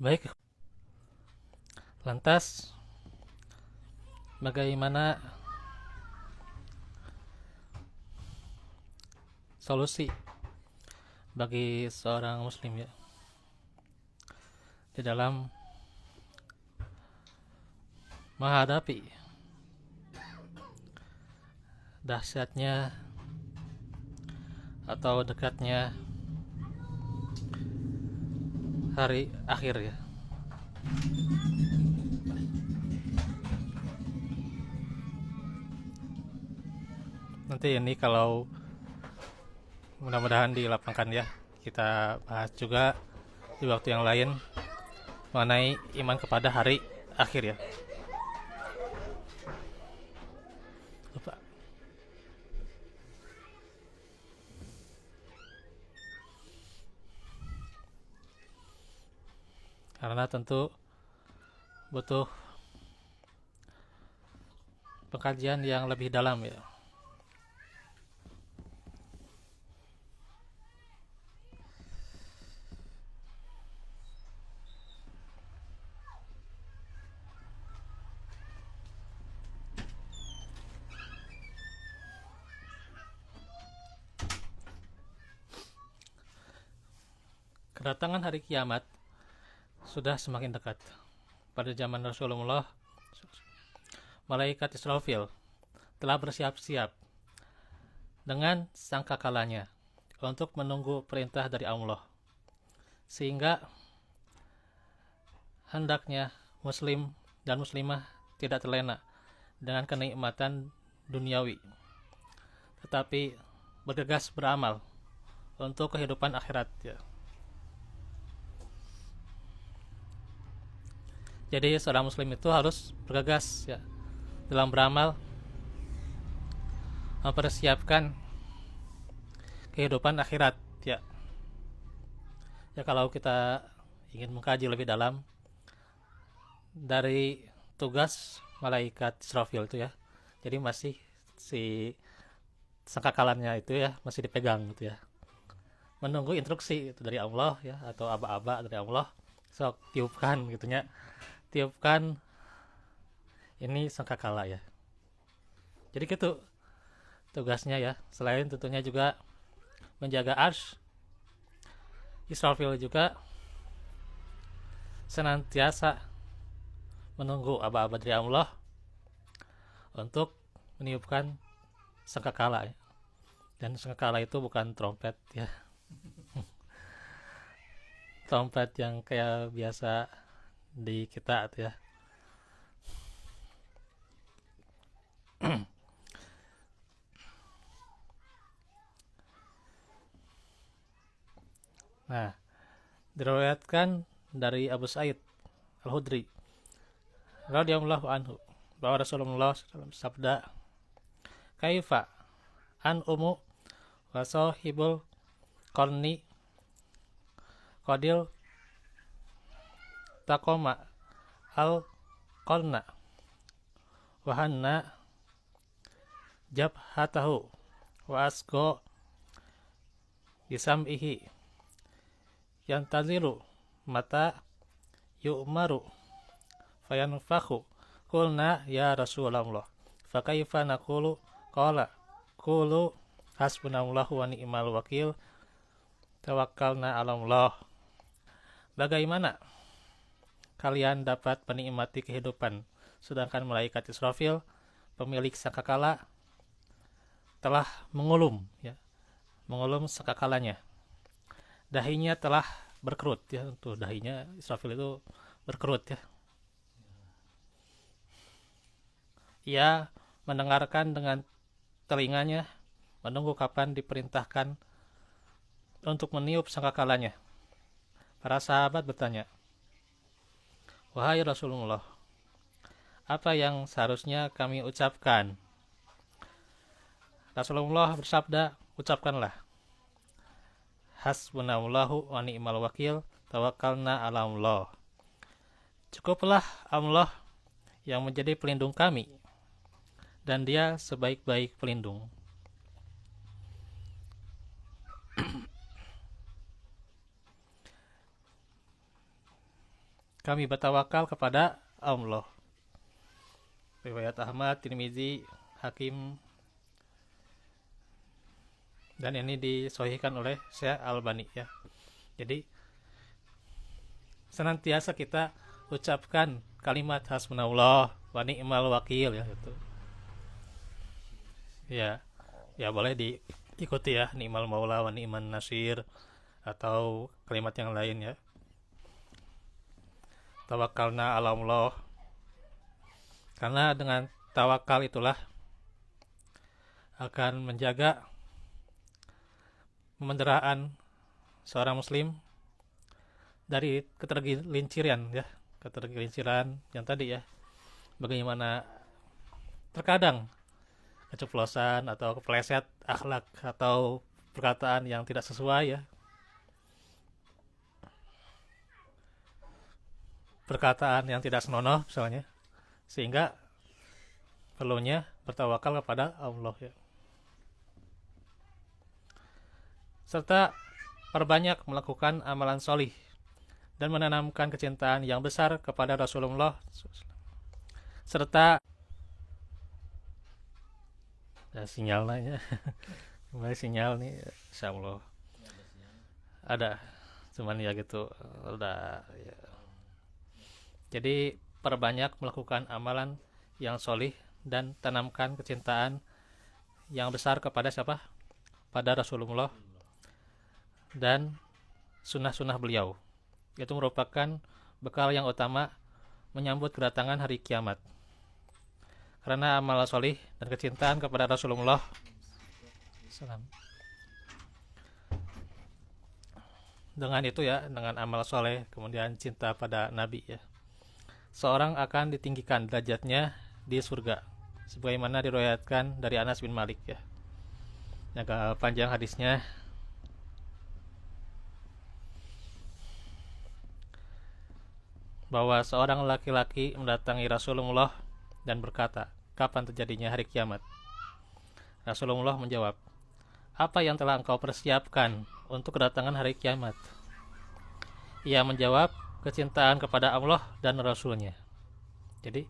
Baik, lantas bagaimana solusi bagi seorang muslim ya di dalam menghadapi dahsyatnya atau dekatnya hari akhir ya. Nanti ini kalau mudah-mudahan dilapangkan ya, kita bahas juga di waktu yang lain mengenai iman kepada hari akhir ya. Lupa. Karena tentu butuh pengkajian yang lebih dalam ya. Kedatangan hari kiamat sudah semakin dekat. Pada zaman Rasulullah, malaikat Israfil telah bersiap-siap dengan sangkakalanya untuk menunggu perintah dari Allah. Sehingga hendaknya muslim dan muslimah tidak terlena dengan kenikmatan duniawi, tetapi bergegas beramal untuk kehidupan akhirat ya. Jadi seorang muslim itu harus bergegas ya dalam beramal, mempersiapkan kehidupan akhirat ya. Ya kalau kita ingin mengkaji lebih dalam dari tugas malaikat Israfil itu ya. Jadi masih si sangkakalannya itu ya masih dipegang gitu ya. Menunggu instruksi itu dari Allah ya atau aba-aba dari Allah. Sok tiupkan gitunya. Tiupkan ini sangkakala ya. Jadi gitu tugasnya ya. Selain tentunya juga menjaga arsy, Israfil juga senantiasa menunggu aba-aba dari Allah untuk meniupkan sangkakala ya. Dan sangkakala itu bukan trompet ya. Trompet yang kayak biasa di kita tuh ya. Nah, diriwayatkan dari Abu Sa'id Al-Hudri radhiyallahu anhu bahwa Rasulullah SAW sabda, "Kaifa an umu wa sahibul qarni qadil taqoma al qarna wa hanna jabhatahu wa asqa bisam'ihi yantaziru mata yu'maru fayanfakhu." Qulna ya Rasulullah, fakaifa naqulu? Qala qulu hasbunallahu wa ni'mal wakil, tawakkalna 'ala Allah. Bagaimana kalian dapat menikmati kehidupan sedangkan malaikat Israfil, pemilik sangkakala, telah mengulum ya, mengulum sangkakalanya. Dahinya telah berkerut ya, tuh dahinya Israfil itu berkerut ya. Ia mendengarkan dengan telinganya, menunggu kapan diperintahkan untuk meniup sangkakalanya. Para sahabat bertanya, "Wahai Rasulullah, apa yang seharusnya kami ucapkan?" Rasulullah bersabda, "Ucapkanlah, hasbunallahu wa ni'mal wakil, tawakkalna 'ala Allah." Cukuplah Allah yang menjadi pelindung kami, dan Dia sebaik-baik pelindung. kami bertawakal kepada Allah. Riwayat Ahmad, Tirmizi, Hakim, dan ini disahihkan oleh Syekh Albani ya. Jadi senantiasa kita ucapkan kalimat hasbunallah wa ni'mal wakil ya gitu. Ya, ya boleh diikuti ya, ni'mal maula wa ni'man nasir atau kalimat yang lain ya. Tawakkalna ala Allah. Karena dengan tawakal itulah akan menjaga pemenderaan seorang muslim dari ketergelinciran ya, ketergelinciran yang tadi ya, bagaimana terkadang keceplosan atau kepleset akhlak atau perkataan yang tidak sesuai ya, perkataan yang tidak senonoh misalnya, sehingga perlunya bertawakal kepada Allah ya. Serta perbanyak melakukan amalan solih dan menanamkan kecintaan yang besar kepada Rasulullah, serta sinyalnya kembali sinyal nih, insya Allah ada, cuman ya gitu udah ya. Jadi perbanyak melakukan amalan yang solih dan tanamkan kecintaan yang besar kepada siapa? Pada Rasulullah dan sunnah-sunnah beliau. Itu merupakan bekal yang utama menyambut kedatangan hari kiamat. Karena amal solih dan kecintaan kepada Rasulullah dengan itu ya, dengan amal soleh kemudian cinta pada Nabi ya, seorang akan ditinggikan derajatnya di surga, sebagaimana diriwayatkan dari Anas bin Malik ya. Agak panjang hadisnya. Bahwa seorang laki-laki mendatangi Rasulullah dan berkata, kapan terjadinya hari kiamat? Rasulullah menjawab, apa yang telah engkau persiapkan untuk kedatangan hari kiamat? Ia menjawab, kecintaan kepada Allah dan Rasulnya. Jadi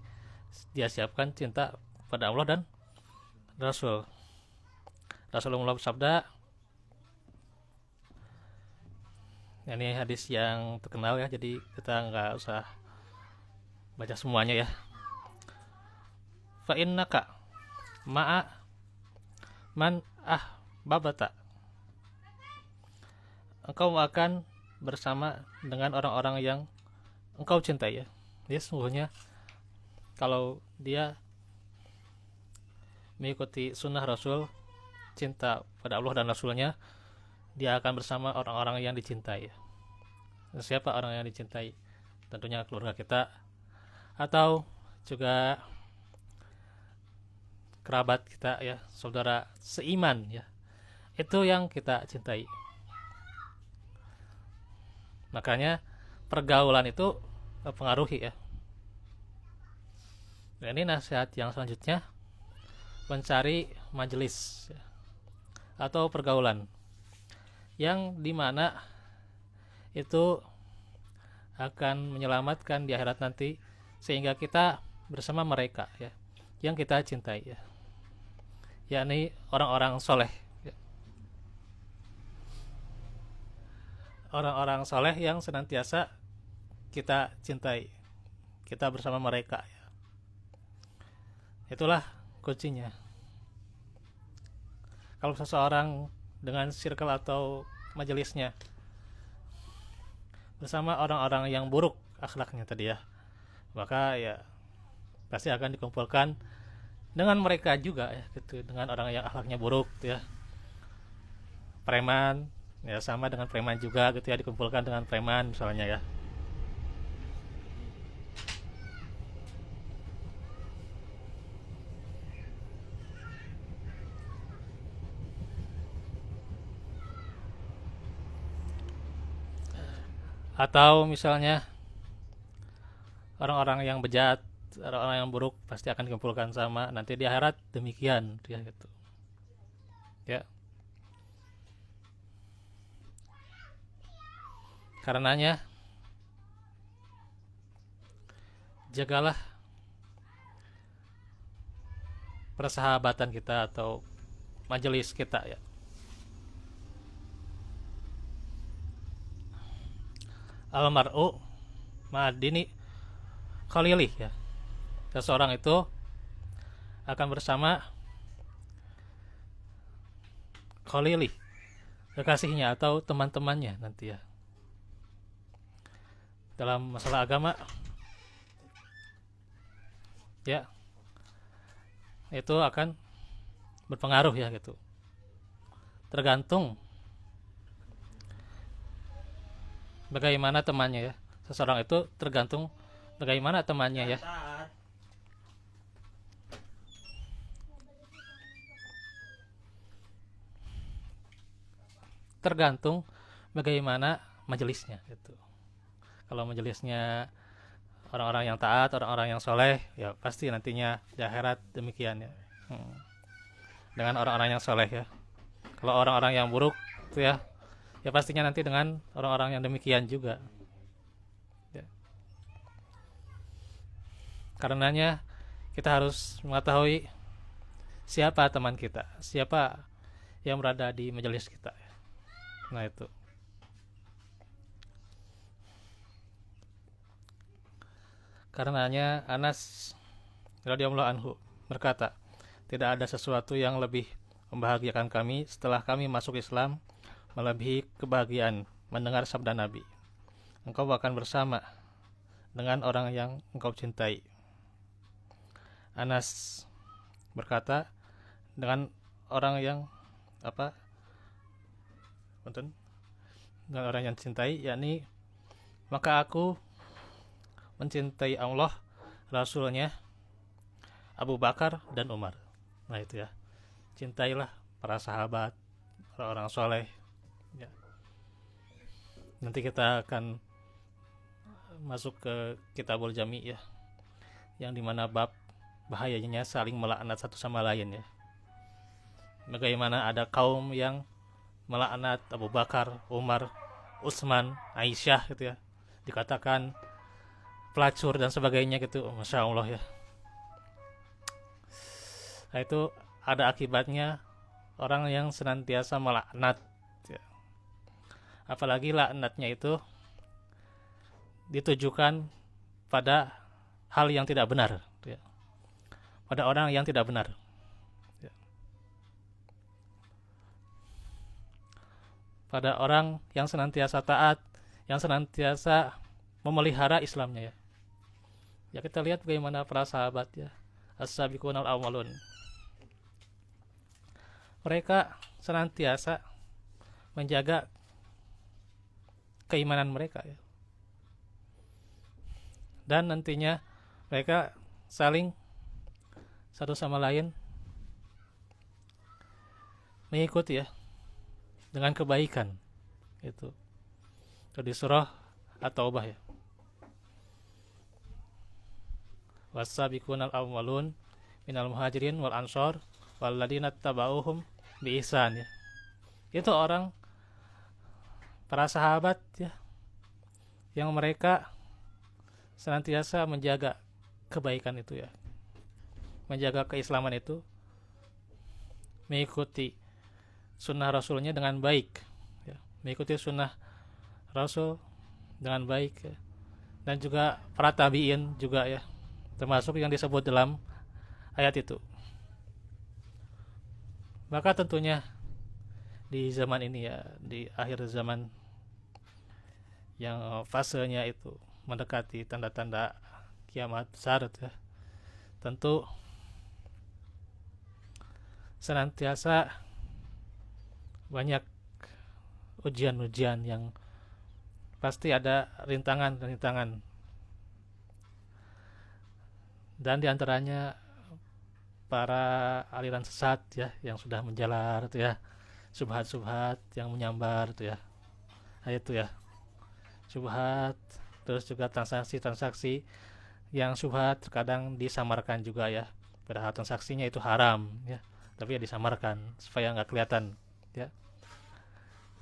dia siapkan cinta pada Allah dan Rasul. Rasulullah bersabda, ini hadis yang terkenal ya, jadi kita nggak usah baca semuanya ya. Fa innaka ma'a man babata, engkau akan bersama dengan orang-orang yang engkau cintai ya. Jadi sesungguhnya kalau dia mengikuti sunnah Rasul, cinta pada Allah dan Rasulnya, dia akan bersama orang-orang yang dicintai. Siapa orang yang dicintai? Tentunya keluarga kita atau juga kerabat kita ya, saudara seiman ya. Itu yang kita cintai. Makanya pergaulan itu mempengaruhi ya. Dan ini nasihat yang selanjutnya, mencari majelis ya, atau pergaulan yang dimana itu akan menyelamatkan di akhirat nanti, sehingga kita bersama mereka ya, yang kita cintai ya, yakni orang-orang soleh ya. Orang-orang soleh yang senantiasa kita cintai, kita bersama mereka ya. Itulah kuncinya. Kalau seseorang dengan circle atau majelisnya bersama orang-orang yang buruk akhlaknya tadi ya, maka ya pasti akan dikumpulkan dengan mereka juga ya gitu, dengan orang yang akhlaknya buruk gitu ya. Preman ya sama dengan preman juga gitu ya, dikumpulkan dengan preman misalnya ya. Atau misalnya orang-orang yang bejat, orang-orang yang buruk pasti akan dikumpulkan sama nanti di akhirat, demikian dia gitu ya. Karenanya jagalah persahabatan kita atau majelis kita ya. Almar'u ma'adini khalili ya. Seseorang itu akan bersama khalili, kekasihnya atau teman-temannya nanti ya. Dalam masalah agama ya, itu akan berpengaruh ya gitu. Tergantung bagaimana temannya ya. Seseorang itu tergantung bagaimana temannya ya. Tergantung bagaimana majelisnya gitu. Kalau majelisnya orang-orang yang taat, orang-orang yang soleh, ya pasti nantinya di akhirat demikian ya. Dengan orang-orang yang soleh ya. Kalau orang-orang yang buruk itu ya, ya pastinya nanti dengan orang-orang yang demikian juga. Ya. Karenanya kita harus mengetahui siapa teman kita, siapa yang berada di majelis kita. Nah itu. Karenanya Anas radhiyallahu anhu berkata, tidak ada sesuatu yang lebih membahagiakan kami setelah kami masuk Islam melebihi kebahagiaan mendengar sabda Nabi. Engkau akan bersama dengan orang yang engkau cintai. Anas berkata, dengan orang yang apa? Dengan orang yang cintai, yakni maka aku mencintai Allah, Rasulnya, Abu Bakar dan Umar. Nah itu ya, cintailah para sahabat, orang-orang soleh ya. Nanti kita akan masuk ke Kitabul Jami ya, yang dimana bab bahayanya saling melaknat satu sama lain ya. Bagaimana ada kaum yang melaknat Abu Bakar, Umar, Utsman, Aisyah gitu ya, dikatakan pelacur dan sebagainya gitu. Masya Allah ya. Nah itu ada akibatnya orang yang senantiasa melaknat ya. Apalagi laknatnya itu ditujukan pada hal yang tidak benar ya. Pada orang yang tidak benar ya. Pada orang yang senantiasa taat, yang senantiasa memelihara Islamnya ya. Ya kita lihat bagaimana para sahabat ya, as-sabiqunal awwalun. Mereka senantiasa menjaga keimanan mereka ya. Dan nantinya mereka saling satu sama lain mengikuti ya dengan kebaikan itu. Di surah At-Taubah ya. Was-sabiqunal awwalun minal muhajirin wal ansor walladzina tabauhum bi ihsan ya. Itu orang para sahabat ya, yang mereka senantiasa menjaga kebaikan itu ya, menjaga keislaman itu, mengikuti sunnah Rasulnya dengan baik ya, mengikuti sunnah Rasul dengan baik ya. Dan juga para tabi'in juga ya, termasuk yang disebut dalam ayat itu. Maka tentunya di zaman ini ya, di akhir zaman yang fasenya itu mendekati tanda-tanda kiamat besar ya, tentu senantiasa banyak ujian-ujian yang pasti ada rintangan-rintangan. Dan diantaranya para aliran sesat ya, yang sudah menjalar itu ya, subhat-subhat yang menyambar itu ya. Nah itu ya, subhat, terus juga transaksi-transaksi yang subhat terkadang disamarkan juga ya, padahal transaksinya itu haram ya, tapi ya disamarkan supaya nggak kelihatan ya,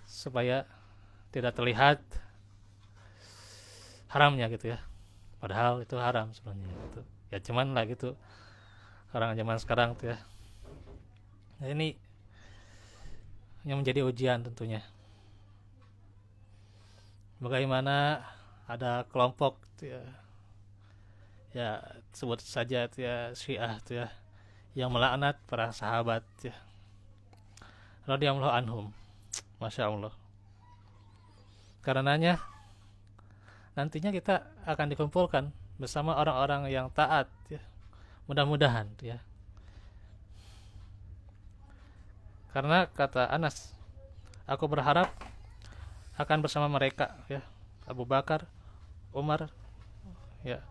supaya tidak terlihat haramnya gitu ya. padahal itu haram sebenarnya gitu. Ya cuman lah gitu orang zaman sekarang tuh ya. Nah, ini yang menjadi ujian tentunya. Bagaimana ada kelompok tuh ya sebut saja tuh ya Syiah tuh ya yang melaknat para sahabat ya radhiyallahu anhum. Masya Allah. Karenanya nantinya kita akan dikumpulkan bersama orang-orang yang taat ya. Mudah-mudahan ya. Karena kata Anas, aku berharap akan bersama mereka ya. Abu Bakar, Umar ya.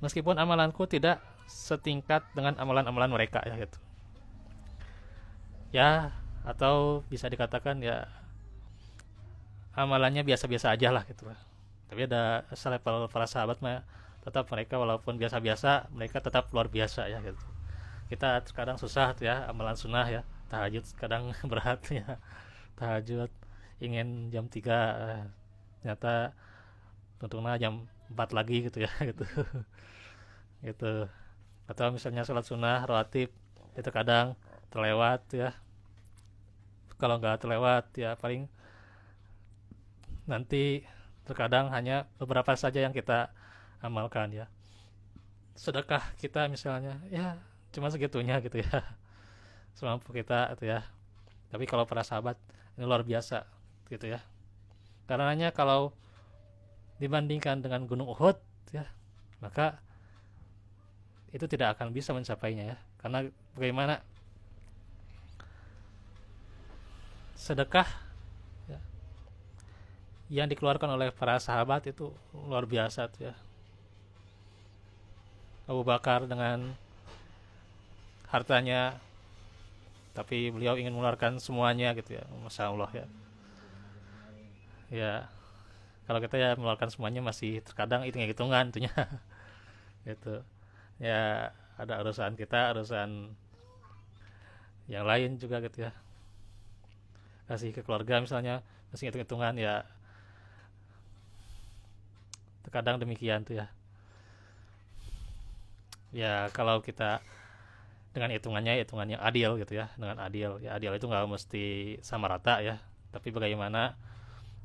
Meskipun amalanku tidak setingkat dengan amalan-amalan mereka ya gitu. Ya, atau bisa dikatakan ya amalannya biasa-biasa aja lah gitu lah. Tapi ada selevel para sahabat mah tetap mereka walaupun biasa-biasa mereka tetap luar biasa ya gitu. Kita kadang susah tuh ya amalan sunnah ya, tahajud kadang berat ya, tahajud ingin jam 3 ternyata tentunya jam 4 lagi gitu ya gitu gitu. Atau misalnya sholat sunnah rawatib itu kadang terlewat ya, kalau nggak terlewat ya paling nanti terkadang hanya beberapa saja yang kita amalkan ya. Sedekah kita misalnya ya cuma segitunya gitu ya semampu kita itu ya. Tapi kalau para sahabat ini luar biasa gitu ya. Karenanya kalau dibandingkan dengan Gunung Uhud ya, maka itu tidak akan bisa mencapainya ya. Karena bagaimana sedekah ya, yang dikeluarkan oleh para sahabat itu luar biasa tuh ya. Abu Bakar dengan hartanya, tapi beliau ingin mengeluarkan semuanya gitu ya, masya Allah ya. Ya kalau kita ya mengeluarkan semuanya masih terkadang hitung-hitungan tuhnya gitu. Ya ada urusan kita, urusan yang lain juga gitu ya. Kasih ke keluarga misalnya masih hitung-hitungan ya. Terkadang demikian tuh ya. Ya kalau kita dengan hitungannya hitungan yang adil gitu ya, dengan adil ya, adil itu nggak mesti sama rata ya, tapi bagaimana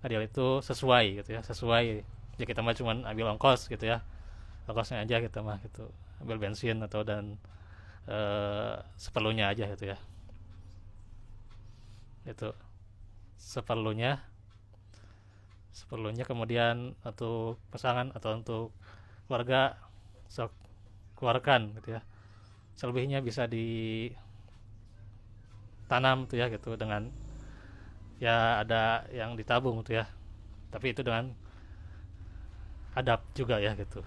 adil itu sesuai gitu ya, sesuai ya. Kita mah cuman ambil ongkos gitu ya, ongkosnya aja kita mah gitu, ambil bensin atau dan seperlunya aja gitu ya, itu seperlunya, seperlunya. Kemudian untuk pasangan atau untuk keluarga sok keluarkan gitu ya, selebihnya bisa ditanam tuh ya gitu, dengan ya ada yang ditabung tuh ya, tapi itu dengan adab juga ya gitu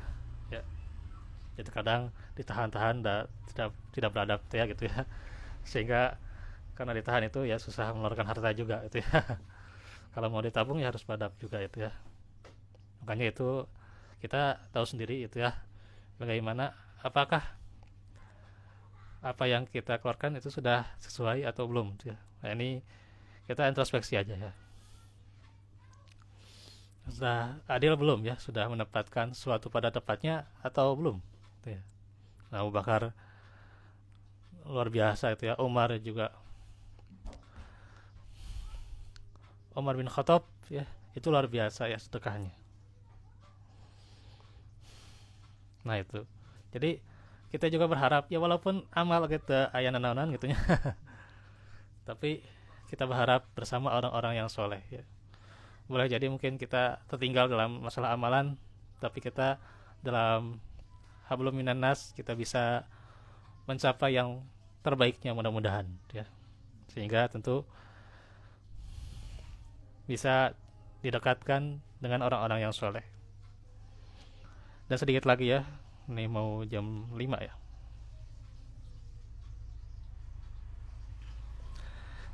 ya. Itu kadang ditahan-tahan tidak beradab tuh ya gitu ya, sehingga karena ditahan itu ya susah mengeluarkan harta juga itu ya. Kalau mau ditabung ya harus beradab juga itu ya. Makanya itu kita tahu sendiri itu ya, bagaimana apakah apa yang kita keluarkan itu sudah sesuai atau belum ya. Nah, ini kita introspeksi aja ya, sudah adil belum ya, sudah menempatkan sesuatu pada tempatnya atau belum gitu ya. Nah, Abu Bakar luar biasa itu ya, Umar juga, Umar bin Khattab ya, itu luar biasa ya sedekahnya. Nah itu, jadi kita juga berharap ya walaupun amal kita ayana naonan gitu ya tapi kita berharap bersama orang-orang yang soleh ya. Boleh jadi mungkin kita tertinggal dalam masalah amalan, tapi kita dalam hablum minan nas kita bisa mencapai yang terbaiknya mudah-mudahan ya, sehingga tentu bisa didekatkan dengan orang-orang yang soleh. Dan sedikit lagi ya, ini mau jam 5 ya.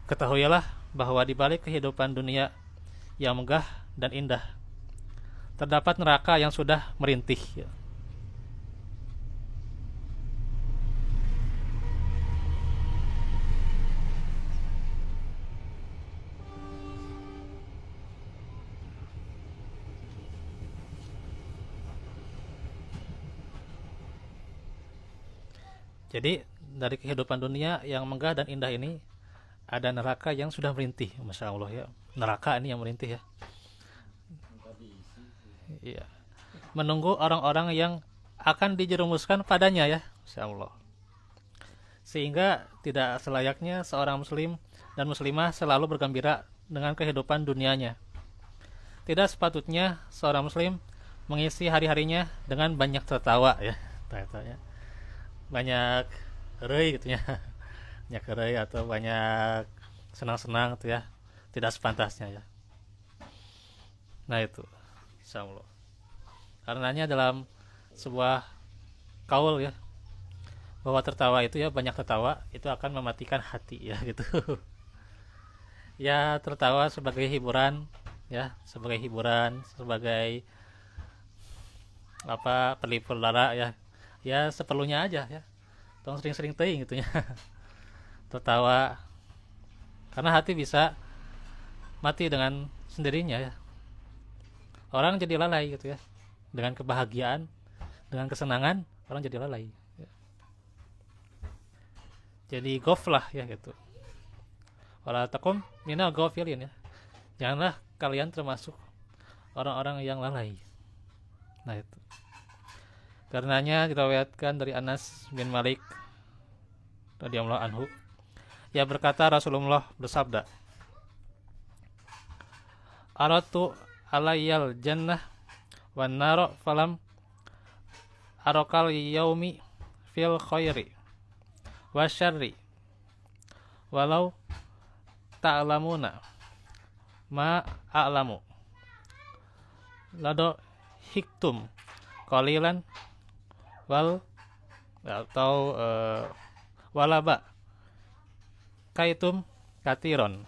Ketahuilah bahwa di balik kehidupan dunia yang megah dan indah terdapat neraka yang sudah merintih ya. Jadi dari kehidupan dunia yang megah dan indah ini ada neraka yang sudah merintih, masya Allah ya. Neraka ini yang merintih ya. Iya. Menunggu orang-orang yang akan dijerumuskan padanya ya, masya Allah. Sehingga tidak selayaknya seorang muslim dan muslimah selalu bergembira dengan kehidupan dunianya. Tidak sepatutnya seorang muslim mengisi hari-harinya dengan banyak tertawa ya, tertawanya. Banyak rei gitu ya. Banyak rei atau banyak senang-senang gitu ya. Tidak sepantasnya ya. Nah itu, insyaallah. Karenanya dalam sebuah kaul ya, bahwa tertawa itu ya, banyak tertawa itu akan mematikan hati ya gitu. Ya tertawa sebagai hiburan ya, sebagai apa, pelipur lara ya, ya seperlunya aja ya, tong sering-sering teuing gitu ya. Tertawa karena hati bisa mati dengan sendirinya ya, orang jadi lalai gitu ya, dengan kebahagiaan, dengan kesenangan orang jadi lalai ya. Jadi goflah ya gitu, wala takum minal gofilin ya, janganlah kalian termasuk orang-orang yang lalai. Nah itu, karenanya diriwayatkan dari Anas bin Malik radhiyallahu anhu, ya berkata Rasulullah bersabda, aratu alayyal jannah wan naro falam arokal yaumi fil khairi wasyarri walau ta'lamuna ma a'lamu lado hiktum qalilan wal atau walaba kaitum katiron.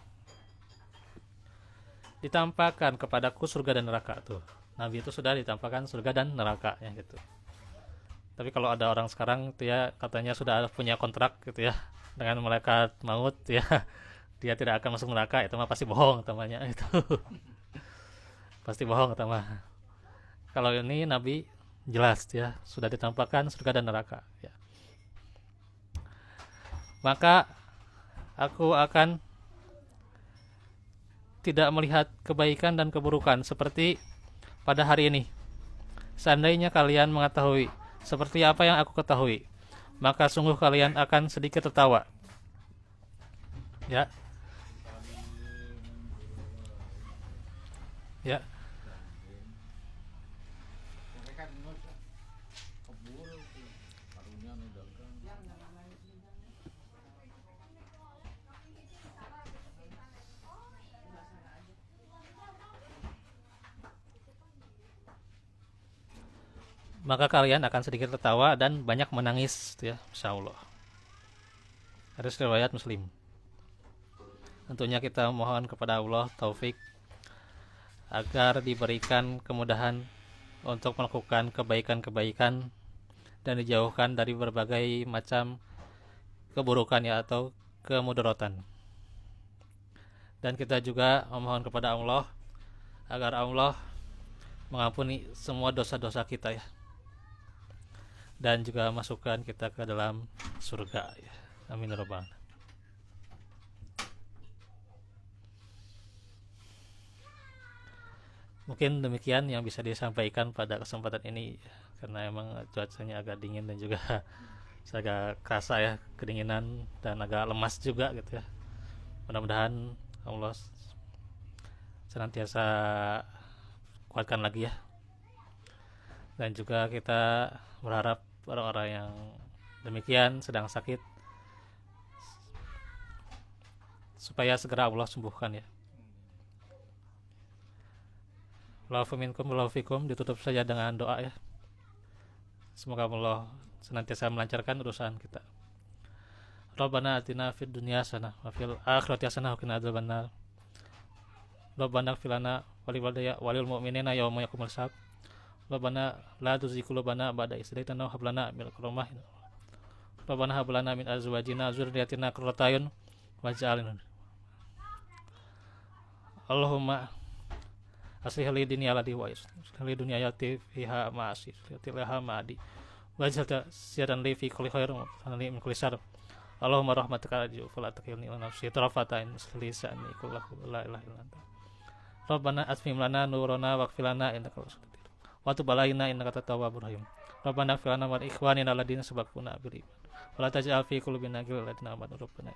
Ditampakkan kepadaku surga dan neraka tuh. Nabi itu sudah ditampakkan surga dan neraka ya gitu. Tapi kalau ada orang sekarang itu ya katanya sudah punya kontrak gitu ya dengan malaikat maut ya, dia tidak akan masuk neraka, itu mah pasti bohong temannya itu. Pasti bohong teman. Kalau ini Nabi jelas ya, sudah ditampakkan surga dan neraka ya. Maka aku akan tidak melihat kebaikan dan keburukan seperti pada hari ini. Seandainya kalian mengetahui seperti apa yang aku ketahui, maka sungguh kalian akan sedikit tertawa. Ya. Ya. Maka kalian akan sedikit tertawa dan banyak menangis ya, insyaallah. Hadis riwayat Muslim. Tentunya kita mohon kepada Allah taufik agar diberikan kemudahan untuk melakukan kebaikan-kebaikan dan dijauhkan dari berbagai macam keburukan ya, atau kemudaratan. Dan kita juga memohon kepada Allah agar Allah mengampuni semua dosa-dosa kita ya, dan juga masukkan kita ke dalam surga ya. Amin ya rabbal alamin. Mungkin demikian yang bisa disampaikan pada kesempatan ini, karena emang cuacanya agak dingin dan juga agak kerasa ya kedinginan dan agak lemas juga gitu ya. Mudah-mudahan Allah senantiasa kuatkan lagi ya. Dan juga kita berharap orang-orang yang demikian sedang sakit supaya segera Allah sembuhkan ya. Wallahu minkum wallahu fikum, ditutup saja dengan doa ya. Semoga Allah senantiasa melancarkan urusan kita. Rabbana atina fid dunya hasanah wa fil akhirati hasanah wa qina adzabannar. Rabbana ighfir lana wa lil mu'minina yawma yaqumul hisab. Rabbana la tuzigh qulubana ba'da idh hadaytana wa hab lana min ladunka rahmah. Rabbana hab lana min azwajina wa dzurriyyatina qurrata a'yun waj'alna. Allahumma aslih li dunya allati wa aslih li dunya allati fiha ma'asi, allati laha ma'adi waj'al siyadan li fi kulli khair wa li min kulli syarr. Allahumma rahmataka arju fala takilni ila nafsi tarafata ain lisani kullahu la ilaha illa anta. Rabbana atmim lana nurana waghfir lana innaka wa tub alaina innaka tawwabur rahim. Rabbana ighfir lana wa li ikhwanina alladziina sabaquna bil iman. Wa la taj'al fi qulubina ghillan lil ladzina amanu rabbana.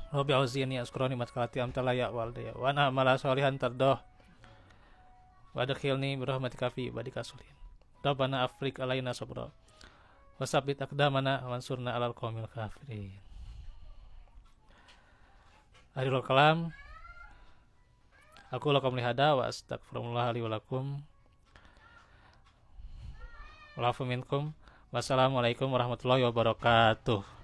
Rabbi auzi'ni azkura ni'matakallati amtala ya walidayya wa ana amala sholihan tardah. Wa adkhilni bi rahmatika fi ibadika sholihin. Rabbana afriq alaina sabra. Wa sabbit aqdamana wansurna 'alal qaumil kafirin. Akhirul kalam. Aku lakum lihada wa astaghfirullah li wa lakum. Wa'afu minkum. Wassalamualaikum warahmatullahi wabarakatuh.